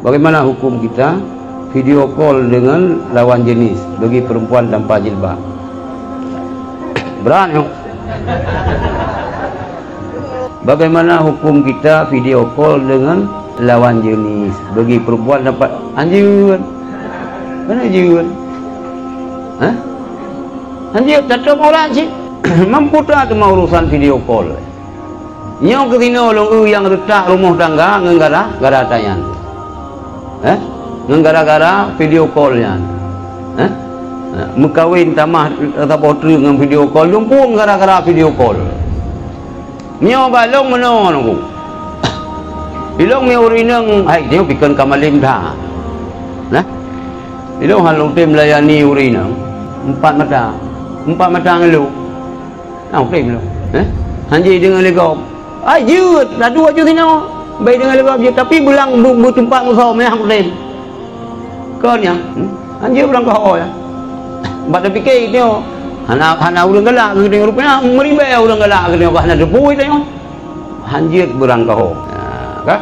Bagaimana hukum kita video call dengan lawan jenis bagi perempuan tanpa jilbab? Berani. Bagaimana hukum kita video call dengan lawan jenis bagi perempuan tanpa anjir? Mana anjir? Hah? Anjir tetap orang sih. Mampu tak mau urusan video call. Nyok ketino long yang retak rumah tangga ngara tayang. Gara-gara video call-nya. Mekawin tamah atau potri dengan video call, lumpung gara-gara video call. Nyo balong menon aku. Ilong mi urinang ai dia bikin kamalin dah. Nah. Ilong halong tim layani urinang empat mata ngelu. Au tim lo. Hanji dengan legop. Ai jut, dah dua jut tino. Baik dengan legop je tapi belang bu tempat musuh meh tim. Kau ni, anjir belang kau ya. Baca fikir dia. Hana ulang galak ke rupanya meribe ulang galak ke dia bahana depui tengok. Anjir belang kau. Kan?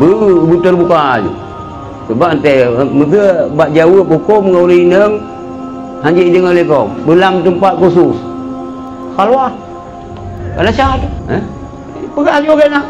Bu terbuka aja. Sebab ante muda bak jauh hukum ngori nang anjir dengan lekau. Belang tempat khusus. Keluar. Kalau syarat. Pegang juga nak.